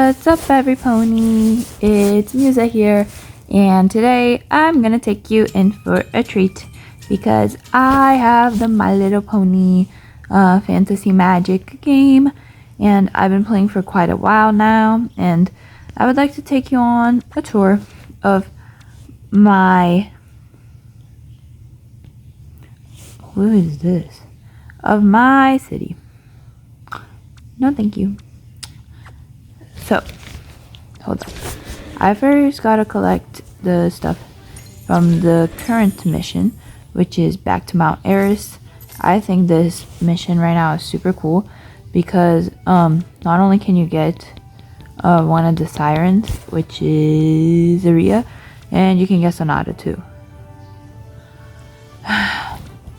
What's up, every pony? It's Musa here, and today I'm gonna take you in for a treat because I have the My Little Pony Fantasy Magic game, and I've been playing for quite a while now, and I would like to take you on a tour of my... What is this? Of my city. No, thank you. So, hold on. I first gotta collect the stuff from the current mission, which is back to Mount Eris. I think this mission right now is super cool because not only can you get one of the sirens, which is Aria, and you can get Sonata too.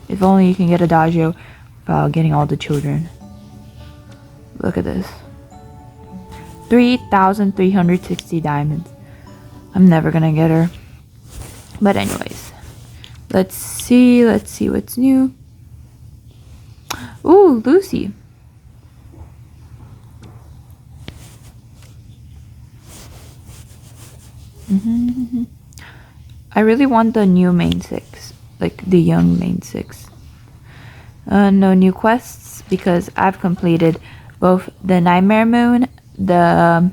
If only you can get Adagio without getting all the children. Look at this. 3,360 diamonds. I'm never gonna get her. But anyways, let's see what's new. Ooh, Lucy. I really want the new main 6, like the young main 6. No new quests because I've completed both the Nightmare Moon, the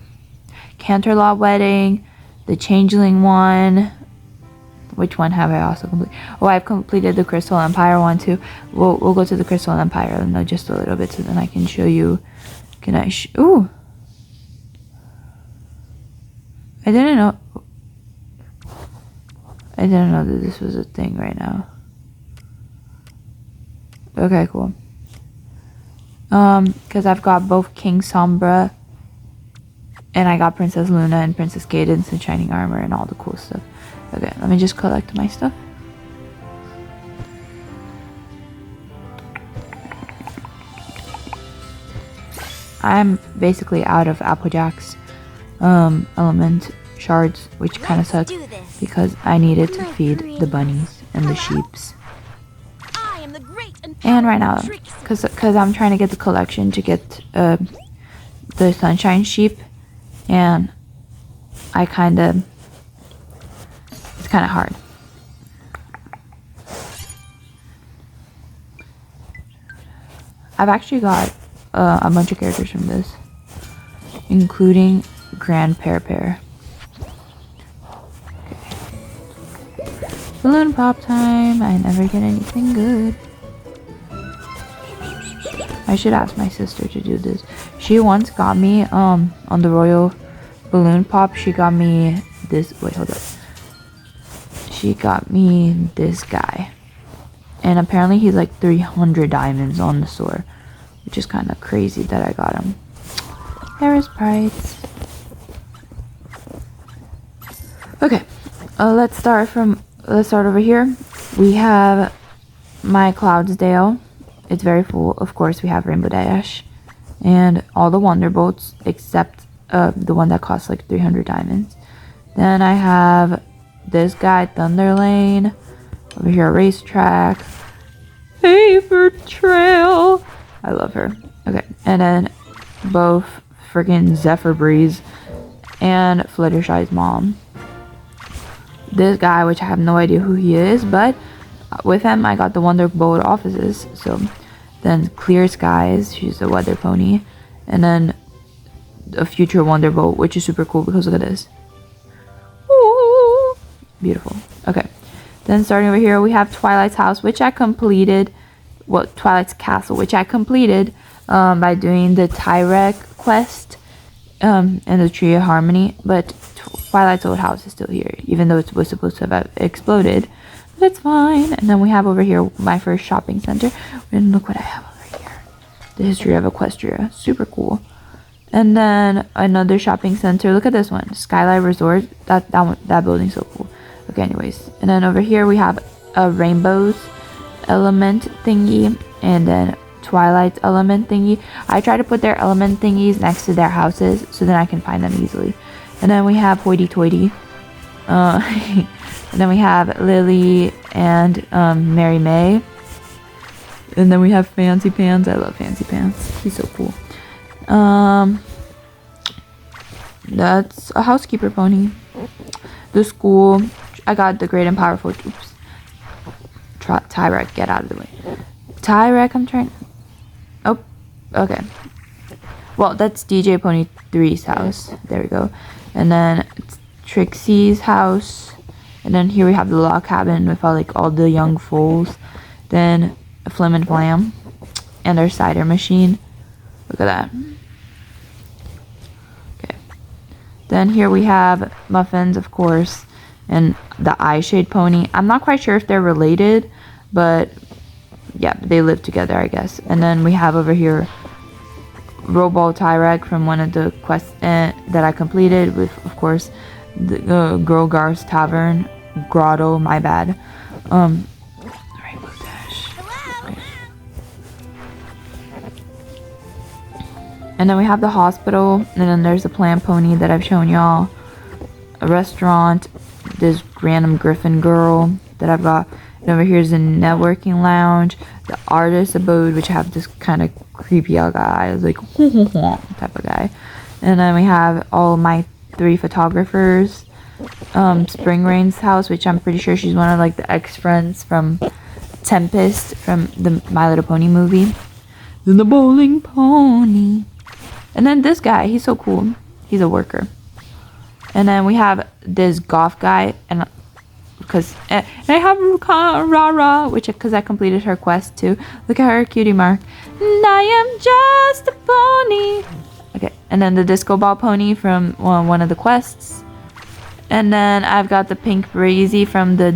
Canterlot Wedding, the Changeling one. Which one have I also completed? Oh, I've completed the Crystal Empire one too. We'll go to the Crystal Empire in just a little bit so then I can show you. Can I ooh! I didn't know that this was a thing right now. Okay, cool. Because I've got both King Sombra and I got Princess Luna and Princess Cadence and Shining Armor and all the cool stuff. Okay, let me just collect my stuff. I'm basically out of Applejack's element shards, which kind of sucks because I needed to feed the bunnies and the sheeps. And right now, because I'm trying to get the collection to get the Sunshine Sheep, and it's kind of hard. I've actually got a bunch of characters from this, including Grand Pear. Okay. Balloon pop time. I never get anything good. I should ask my sister to do this. She once got me on the Royal Balloon Pop. She got me this. Wait, hold up. She got me this guy, and apparently he's like 300 diamonds on the store, which is kind of crazy that I got him. Paris Price. Okay, let's start over here. We have my Cloudsdale. It's very full. Of course, we have Rainbow Dash and all the Wonderbolts except the one that costs like 300 diamonds. Then I have this guy, Thunder Lane. Over here, Racetrack. Paper Trail. I love her. Okay, and then both freaking Zephyr Breeze and Fluttershy's mom. This guy, which I have no idea who he is, but with him I got the Wonderbolt offices. So then Clear Skies, she's a weather pony, and then a future Wonderbolt, which is super cool because look at this. Ooh, beautiful. Okay, then starting over here we have Twilight's house, which I completed. Well, Twilight's castle, which I completed by doing the Tyrek quest and the Tree of Harmony, but Twilight's old house is still here, even though it was supposed to have exploded. But it's fine. And then we have over here my first shopping center. And look what I have over here. The history of Equestria. Super cool. And then another shopping center. Look at this one. Skylight Resort. That building's so cool. Okay, anyways. And then over here we have a Rainbow's element thingy. And then Twilight's element thingy. I try to put their element thingies next to their houses so then I can find them easily. And then we have Hoity Toity. And then we have Lily and Mary May. And then we have Fancy Pants. I love Fancy Pants. He's so cool. That's a housekeeper pony. The school, I got the great and powerful troops. Tyrek, get out of the way. Tyrek, I'm trying. Oh, okay. Well, that's DJ Pony 3's house. There we go. And then it's Trixie's house. And then here we have the log cabin with all the young foals. Then a Flim and Flam. And their cider machine. Look at that. Okay. Then here we have Muffins, of course. And the Eye Shade pony. I'm not quite sure if they're related. But yeah, they live together, I guess. And then we have over here Robot Tyrek from one of the quests that I completed with, of course, the Grogar's Tavern Grotto. My bad. Rainbow Dash. Okay. And then we have the hospital, and then there's a plant pony that I've shown y'all. A restaurant. This random Griffin girl that I've got. And over here is the networking lounge, the artist abode, which have this kind of creepy guy, like type of guy. And then we have all my 3 photographers. Spring Rain's house, which I'm pretty sure she's one of the ex-friends from Tempest from the My Little Pony movie. Then the bowling pony. And then this guy, he's so cool. He's a worker. And then we have this goth guy, and I have Rara, because I completed her quest too. Look at her cutie mark. And I am just a pony. Okay, and then the disco ball pony from one of the quests. And then I've got the pink breezy from the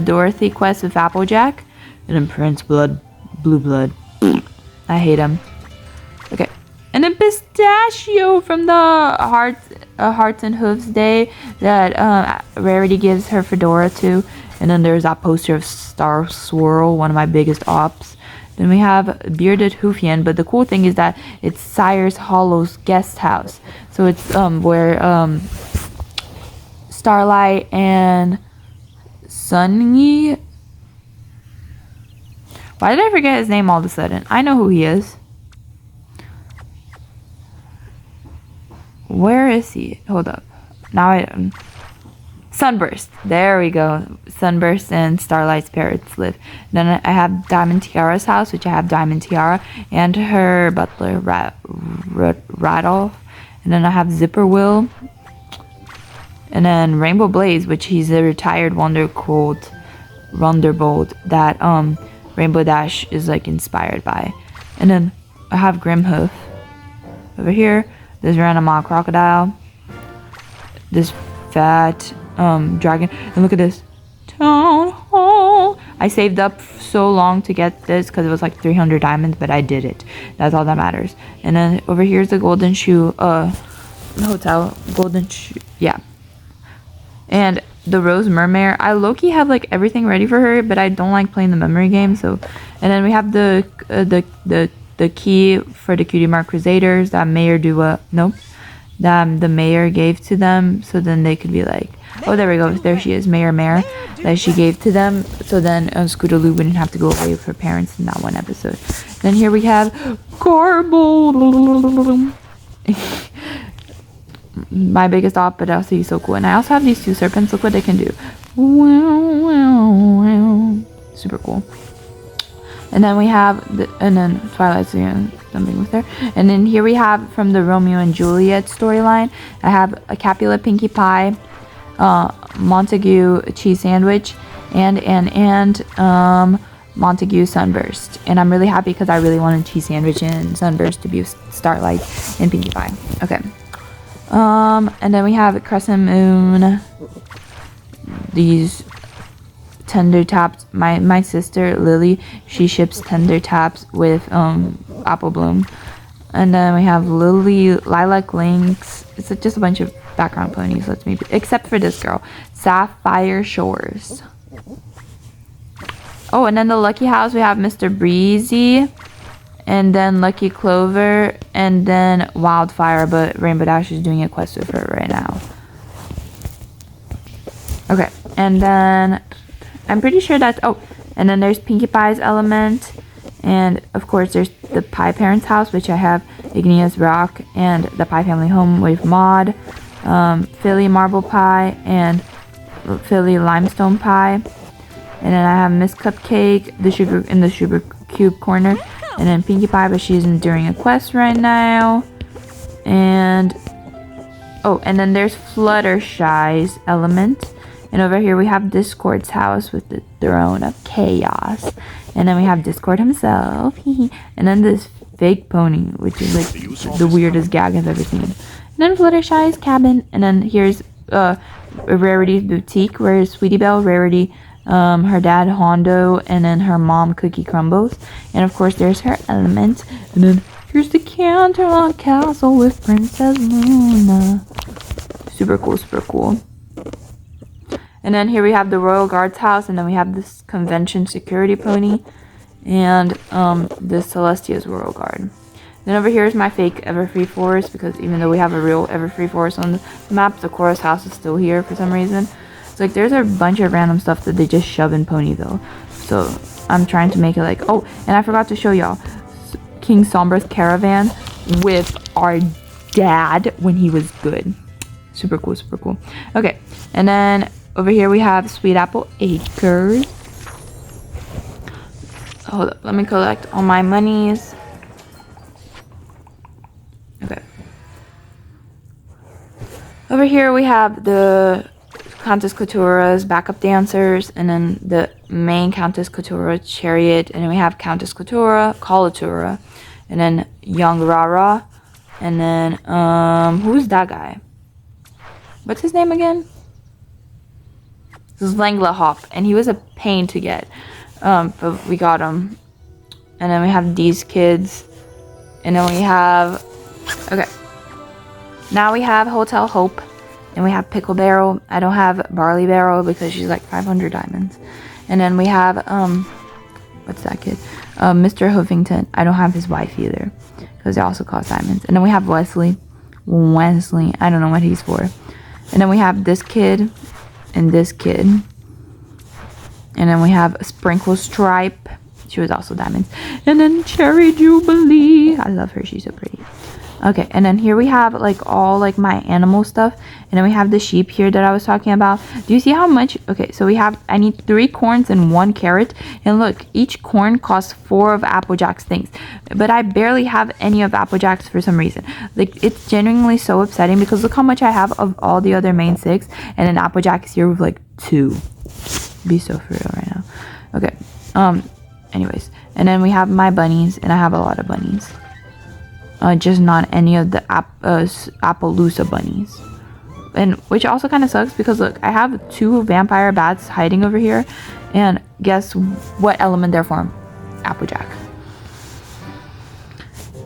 Dorothy quest with Applejack. And then Prince Blue Blood. I hate him. Okay. And then Pistachio from the Hearts and Hooves Day that Rarity gives her fedora to. And then there's that poster of Star Swirl, one of my biggest ops. Then we have Bearded Hoofian, but the cool thing is that it's Sire's Hollow's guest house. So it's where Starlight and Sunny. Why did I forget his name all of a sudden? I know who he is. Where is he? Hold up. Now Sunburst. There we go. Sunburst and Starlight's parents live. Then I have Diamond Tiara's house, which I have Diamond Tiara and her butler Radolph. And then I have Zipper Will. And then Rainbow Blaze, which he's a retired Wonderbolt that Rainbow Dash is inspired by. And then I have Grimhoof over here. This random crocodile. This fat dragon. And look at this. Town Hall. I saved up so long to get this because it was 300 diamonds, but I did it. That's all that matters. And then over here is the Golden Shoe hotel. Golden Shoe. Yeah. And the Rose Mermare. I low-key have everything ready for her, but I don't like playing the memory game. So, and then we have the key for the Cutie Mark Crusaders that the mayor gave to them, so then they could be oh, there we go, there she is, Mayor Mare, that she gave to them, so then Scootaloo wouldn't have to go away with her parents in that one episode. Then here we have Garble. My biggest op, but also he's so cool. And I also have these 2 serpents. Look what they can do. Super cool. And then we have and then Twilight's doing something with her. And then here we have from the Romeo and Juliet storyline, I have a Capulet Pinkie Pie, Montague cheese sandwich, and Montague Sunburst. And I'm really happy because I really wanted cheese sandwich and Sunburst to be Starlight and Pinkie Pie. Okay. And then we have Crescent Moon. These Tender Taps. My sister Lily, she ships Tender Taps with Apple Bloom. And then we have Lilac Lynx. It's just a bunch of background ponies. Except for this girl, Sapphire Shores. Oh, and then the Lucky House, we have Mr. Breezy, and then Lucky Clover, and then Wildfire, but Rainbow Dash is doing a quest with her right now. Okay, and then I'm pretty sure that's, and then there's Pinkie Pie's element, and of course there's the Pie Parents' house, which I have Igneous Rock, and the Pie Family Home with Maud, Philly marble pie, and Philly limestone pie. And then I have Miss Cupcake, the sugar in the sugar cube corner, and then Pinkie Pie, but she's during a quest right now. And oh, and then there's Fluttershy's element. And over here we have Discord's house with the throne of chaos. And then we have Discord himself. And then this fake pony, which is like the weirdest gag I've ever seen. And then Fluttershy's cabin. And then here's Rarity's boutique, where Sweetie Belle, Rarity, her dad Hondo, and then her mom Cookie Crumbles. And of course there's her element. And then here's the Canterlot Castle with Princess Luna. Super cool, super cool. And then here we have the Royal Guard's house, and then we have this convention security pony, and this Celestia's Royal Guard. Then over here is my fake Everfree Forest, because even though we have a real Everfree Forest on the map, the chorus house is still here for some reason. It's like there's a bunch of random stuff that they just shove in Ponyville. So I'm trying to make it like, oh, and I forgot to show y'all King Sombra's caravan with our dad when he was good. Super cool, super cool. Okay, and then over here we have Sweet Apple Acres. Hold up, let me collect all my monies. Okay. Over here we have the Countess Katura's backup dancers, and then the main Countess Katura chariot, and then we have Countess Katura, Kalatura, and then Young Rara, and then who's that guy? What's his name again? This is Langla Hop, and he was a pain to get, but we got him. And then we have these kids, and then we have, okay, now we have Hotel Hope, and we have Pickle Barrel. I don't have Barley Barrel because she's like 500 diamonds. And then we have what's that kid, Mr. Huffington. I don't have his wife either because they also cost diamonds. And then we have Wesley, I don't know what he's for. And then we have this kid and this kid. And then we have Sprinkle Stripe. She was also diamonds. And then Cherry Jubilee. I love her. She's so pretty. Okay, and then here we have like all like my animal stuff. And then we have the sheep here that I was talking about. Do you see how much? Okay, so we have, I need 3 corns and 1 carrot. And look, each corn costs 4 of Applejack's things. But I barely have any of Applejack's for some reason. Like, it's genuinely so upsetting because look how much I have of all the other main 6. And then Applejack is here with like 2. Be so for real right now. Okay, anyways. And then we have my bunnies, and I have a lot of bunnies. Just not any of the Appaloosa bunnies. And which also kind of sucks because look, I have 2 vampire bats hiding over here. And guess what element they're from? Applejack.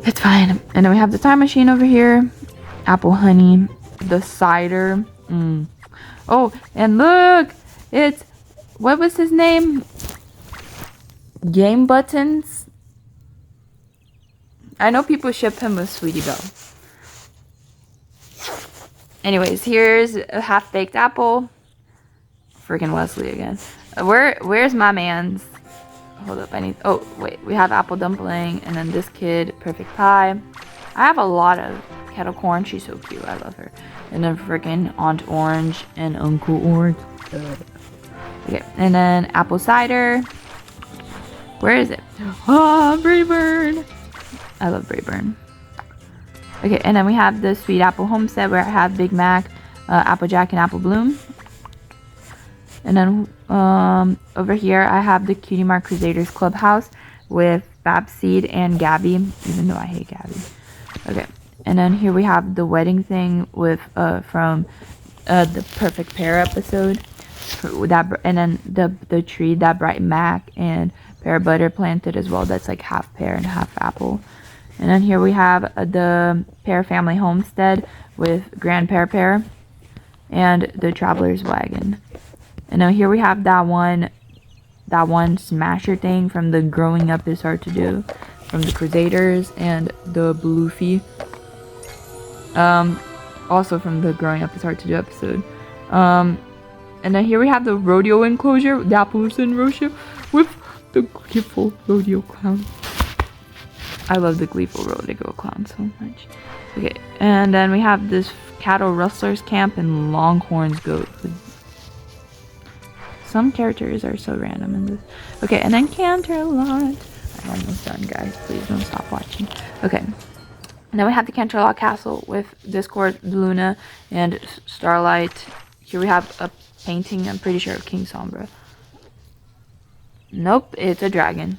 It's fine. And then we have the time machine over here. Apple honey. The cider. Oh, and look! It's, what was his name? Game Buttons. I know people ship him with Sweetie Belle. Anyways, here's a half-baked apple. Freaking Wesley again. Where's my man's? Hold up, I need, oh, wait. We have apple dumpling, and then this kid, perfect pie. I have a lot of kettle corn. She's so cute. I love her. And then freaking Aunt Orange and Uncle Orange. Okay, and then apple cider. Where is it? Ah, Brayburn. I love Brayburn. Okay, and then we have the Sweet Apple Homestead where I have Big Mac, Applejack, and Apple Bloom. And then over here I have the Cutie Mark Crusaders Clubhouse with Babseed and Gabby, even though I hate Gabby. Okay, and then here we have the wedding thing with from the Perfect Pair episode. That, and then the tree that Bright Mac and Pear Butter planted as well. That's like half pear and half apple. And then here we have the Pear Family Homestead with Grand Pear and the Traveler's Wagon. And then here we have that one smasher thing from the Growing Up is Hard to Do from the Crusaders, and the Bluefy also from the Growing Up is Hard to Do episode. And then here we have the rodeo enclosure, the Appaloosa Rodeo with the gleeful rodeo clown. I love the gleeful rodeo clown so much. Okay, and then we have this cattle rustlers camp, and longhorns goat. Some characters are so random in this. Okay, and then Canterlot. I'm almost done, guys. Please don't stop watching. Okay. And then we have the Canterlot Castle with Discord, Luna, and Starlight. Here we have a painting, I'm pretty sure, of King Sombra. Nope, it's a dragon.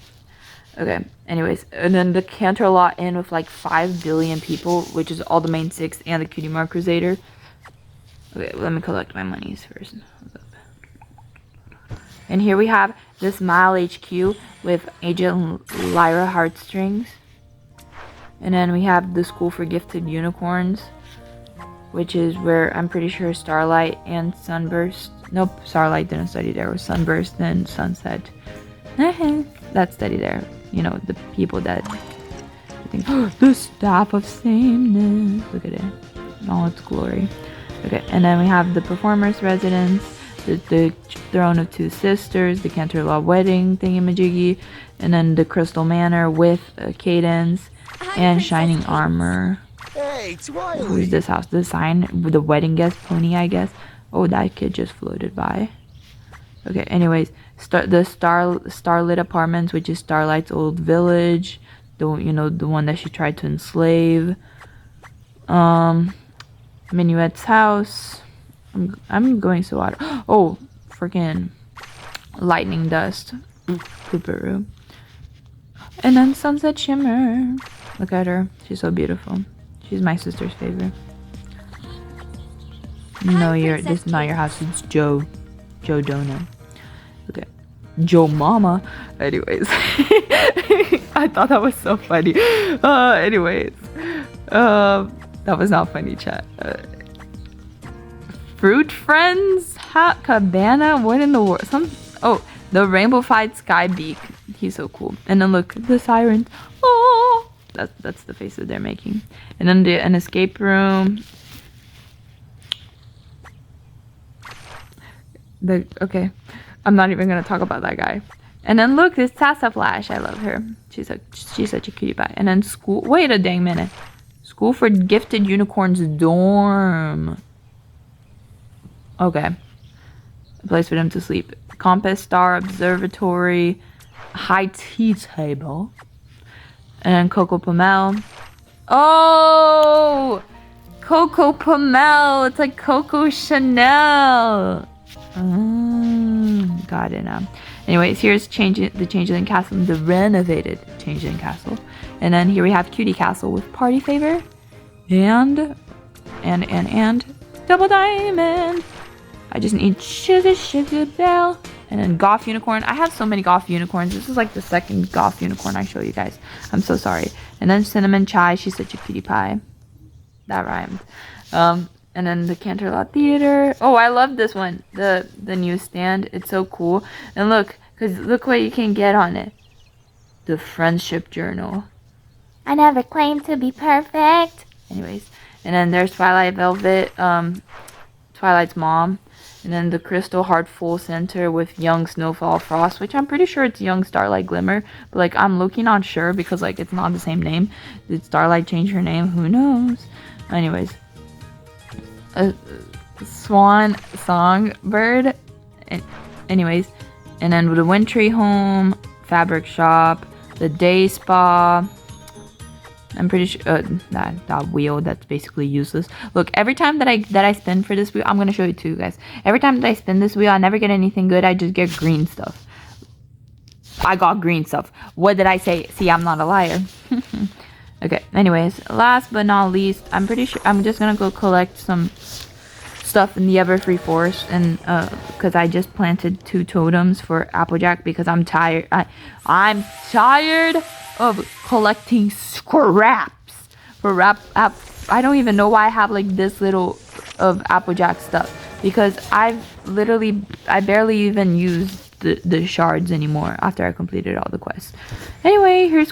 Okay, anyways. And then the Canterlot Inn with like 5 billion people, which is all the main 6 and the Cutie Mark Crusader. Okay, let me collect my monies first. And here we have the Smile HQ with Agent Lyra Heartstrings. And then we have the School for Gifted Unicorns, which is where I'm pretty sure Starlight and Sunburst. Nope, Starlight didn't study there. It was Sunburst and Sunset. That study there. You know, the people that think, oh, the Staff of Sameness. Look at it in all its glory. Okay, and then we have the Performer's Residence, the Throne of Two Sisters, the Canterlot Wedding thingamajiggy, and then the Crystal Manor with Cadence and Shining Armor. Hey, Twilight. Who's this house? The sign with the wedding guest pony, I guess. Oh, that kid just floated by. Okay, anyways, the Starlit Apartments, which is Starlight's old village. The one that she tried to enslave. Minuet's house. I'm going so out. Oh, freaking lightning dust. Pooperoo. And then Sunset Shimmer. Look at her. She's so beautiful. She's my sister's favorite. No, this is not your house. It's Joe Dono. Okay. Joe Mama. Anyways. I thought that was so funny. Anyways. That was not funny, chat. Fruit Friends? Cabana? What in the world? Oh, the Rainbow-fied Sky Beak. He's so cool. And then look, the sirens. Oh, that's the face that they're making. And then an escape room. Okay, I'm not even gonna talk about that guy. And then look, this Sassaflash. I love her. She's such a cutie pie. And then school. Wait a dang minute. School for Gifted Unicorns dorm. Okay. A place for them to sleep. Compass Star Observatory. High tea table. And then Coco Pomel. Oh! Coco Pomel. It's like Coco Chanel. Got it now. Anyways, here's the Changeling Castle, the renovated Changeling Castle. And then here we have Cutie Castle with Party Favor. And Double Diamond. I just need Sugar Bell. And then Goth Unicorn. I have so many Goth Unicorns. This is like the second Goth Unicorn I show you guys. I'm so sorry. And then Cinnamon Chai. She's such a cutie pie. That rhymed. And then the Canterlot Theater. Oh, I love this one. The newsstand. It's so cool. And look what you can get on it. The Friendship Journal. I never claimed to be perfect. Anyways. And then there's Twilight Velvet. Twilight's mom. And then the Crystal Heartful Center with Young Snowfall Frost, which I'm pretty sure it's Young Starlight Glimmer. But, like, I'm looking not sure because, like, it's not the same name. Did Starlight change her name? Who knows? Anyways. Swan Songbird. Anyways. And then the Wintry Home, Fabric Shop, the Day Spa. I'm pretty sure that wheel that's basically useless. Look, every time that I spin for this wheel, I'm gonna show you too, guys. Every time that I spin this wheel, I never get anything good. I just get green stuff. I got green stuff. What did I say? See, I'm not a liar. Okay. Anyways, last but not least, I'm pretty sure I'm just gonna go collect some stuff in the Everfree Forest, and because I just planted 2 totems for Applejack because I'm tired. I'm tired of collecting scraps for I don't even know why I have like this little of Applejack stuff, because I barely even used the shards anymore after I completed all the quests. Anyway, here's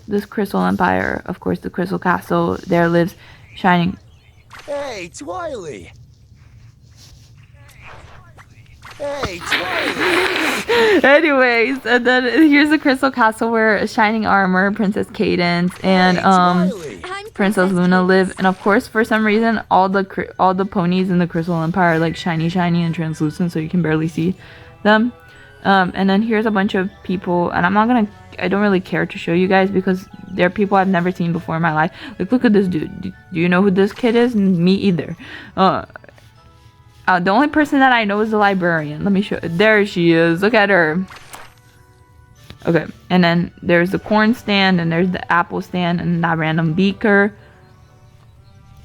this Crystal Empire, of course, the Crystal Castle. There lives Shining. Hey, Twilight. Hey, Twilight. Anyways, and then here's the Crystal Castle where Shining Armor, Princess Cadence, and Hey, Twilight. I'm Princess Luna live, and of course, for some reason, all the ponies in the Crystal Empire are like shiny and translucent, so you can barely see them. And then here's a bunch of people, and I don't really care to show you guys because they're people I've never seen before in my life. Like, look at this dude. Do you know who this kid is? Me either. The only person that I know is the librarian. Let me show. There she is. Look at her. Okay, and then there's the corn stand, and there's the apple stand, and that random beaker.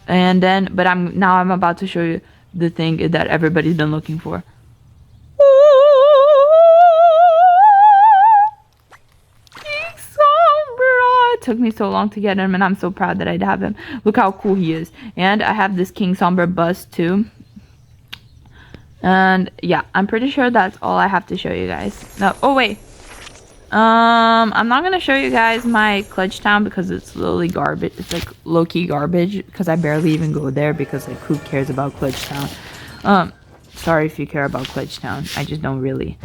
And then, but I'm about to show you the thing that everybody's been looking for. King Sombra! It took me so long to get him, and I'm so proud that I have him. Look how cool he is. And I have this King Sombra bust too. And yeah, I'm pretty sure that's all I have to show you guys. No, oh wait. I'm not gonna show you guys my Clutch Town because it's literally garbage. It's like low-key garbage because I barely even go there because like who cares about Clutch Town? Sorry if you care about Clutch Town. I just don't really.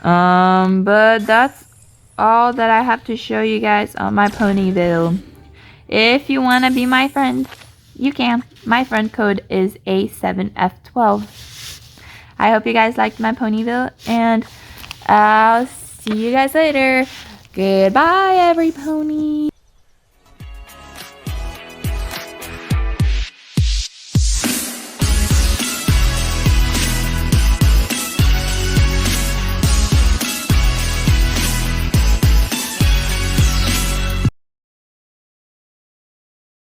But that's all that I have to show you guys on my Ponyville. If you wanna be my friend, you can. My friend code is A7F12. I hope you guys liked my Ponyville, and I'll see you guys later. Goodbye, every pony.